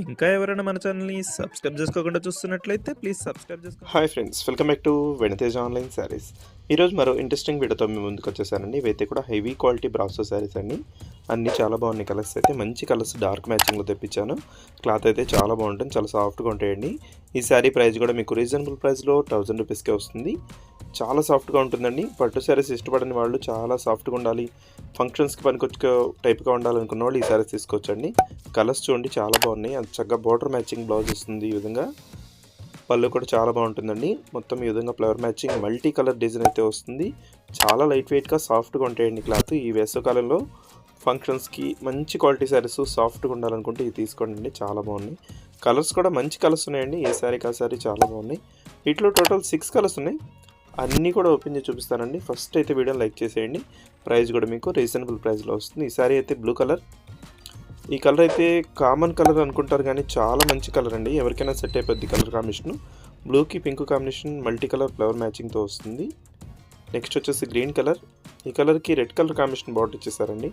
ఇంకా ఎవరైనా మన ఛానల్‌ని సబ్స్క్రైబ్ చేసుకోకుండా చూస్తున్నట్లయితే ప్లీజ్ సబ్స్క్రైబ్ చేసుకోండి. Hi friends, welcome back to వెనితేజ్ online saris. ఈరోజు మరో ఇంట్రెస్టింగ్ వీడియోతో మీ ముందుకు వచ్చేసానండి. ఇవైతే కూడా హెవీ క్వాలిటీ బ్రాసో శారీస్ అండి. అన్నీ చాలా బాగున్నాయి. కలర్స్ అయితే మంచి కలర్స్ డార్క్ మ్యాచింగ్లో తెప్పించాను. క్లాత్ అయితే చాలా బాగుంటుంది, చాలా సాఫ్ట్గా ఉంటాయండి. ఈ శారీ ప్రైస్ కూడా మీకు రీజనబుల్ ప్రైస్లో 1000 రూపీస్కే వస్తుంది. చాలా సాఫ్ట్గా ఉంటుందండి. పట్టు శారీస్ ఇష్టపడని వాళ్ళు, చాలా సాఫ్ట్గా ఉండాలి, ఫంక్షన్స్కి పనికొచ్చే టైప్గా ఉండాలనుకున్న వాళ్ళు ఈ శారీస్ తీసుకోవచ్చండి. కలర్స్ చూడండి చాలా బాగున్నాయి. అంత చక్కగా బార్డర్ మ్యాచింగ్ బ్లౌజ్ వస్తుంది. ఈ విధంగా పళ్ళు కూడా చాలా బాగుంటుందండి. మొత్తం ఈ విధంగా flower matching multi colour design అయితే వస్తుంది. చాలా లైట్ వెయిట్గా సాఫ్ట్గా ఉంటాయండి క్లాత్. ఈ వేసవికాలంలో ఫంక్షన్స్కి మంచి క్వాలిటీ శారీస్ సాఫ్ట్గా ఉండాలనుకుంటే ఇది తీసుకోండి, చాలా బాగున్నాయి. కలర్స్ కూడా మంచి కలర్స్ ఉన్నాయండి. ఏ శారీకి ఆ శారీ చాలా బాగున్నాయి. వీటిలో టోటల్ 6 కలర్స్ ఉన్నాయి. అన్నీ కూడా ఓపెన్ చేసి చూపిస్తానండి. ఫస్ట్ అయితే వీడియోని లైక్ చేసేయండి. ప్రైస్ కూడా మీకు రీజనబుల్ ప్రైస్లో వస్తుంది. ఈ శారీ అయితే బ్లూ కలర్. ఈ కలర్ అయితే కామన్ కలర్ అనుకుంటారు కానీ చాలా మంచి కలర్ అండి. ఎవరికైనా సెట్ అయిపోద్ది కలర్ కాంబినేషన్. బ్లూకి pink combination multi colour flower మ్యాచింగ్తో వస్తుంది. నెక్స్ట్ వచ్చేసి గ్రీన్ కలర్. ఈ కలర్కి రెడ్ కలర్ కాంబినేషన్ బార్డర్ ఇచ్చేసారండి.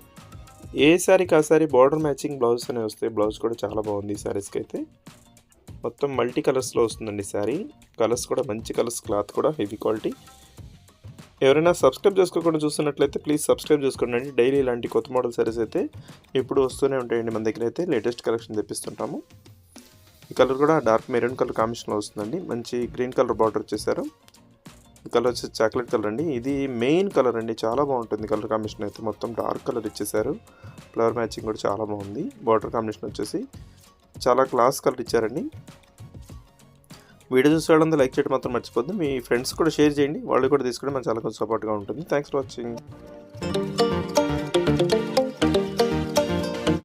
ఏ శారీకి ఆ శారీ బార్డర్ మ్యాచింగ్ బ్లౌజ్ అనే వస్తాయి. బ్లౌజ్ కూడా చాలా బాగుంది ఈ శారీస్కి అయితే. మొత్తం మల్టీ కలర్స్లో వస్తుందండి శారీ. కలర్స్ కూడా మంచి కలర్స్, క్లాత్ కూడా హెవీ క్వాలిటీ. ఎవరైనా సబ్స్క్రైబ్ చేసుకోకుండా చూస్తున్నట్లయితే ప్లీజ్ సబ్స్క్రైబ్ చేసుకోండి. డైలీ ఇలాంటి కొత్త మోడల్ శారీస్ అయితే ఇప్పుడు వస్తూనే ఉంటాయండి. మన దగ్గర అయితే లేటెస్ట్ కలెక్షన్ తెప్పిస్తుంటాము. ఈ కలర్ కూడా డార్క్ మెరూన్ కలర్ కాంబినేషన్లో వస్తుందండి. మంచి గ్రీన్ కలర్ బార్డర్ వచ్చేసారు. ఈ కలర్ వచ్చేసి చాక్లెట్ కలర్ అండి. ఇది మెయిన్ కలర్ అండి, చాలా బాగుంటుంది కలర్ కాంబినేషన్ అయితే. మొత్తం డార్క్ కలర్ ఇచ్చేసారు. ఫ్లవర్ మ్యాచింగ్ కూడా చాలా బాగుంది. బార్డర్ కాంబినేషన్ వచ్చేసి చాలా క్లాస్ కలర్ ఇచ్చారండి. వీడియో చూసే వాళ్ళంతా లైక్ చేయడం మాత్రం మర్చిపోద్దు. మీ ఫ్రెండ్స్ కూడా షేర్ చేయండి, వాళ్ళు కూడా తీసుకుంటే మన చాలా కొంచెం సపోర్ట్గా ఉంటుంది. Thanks for watching.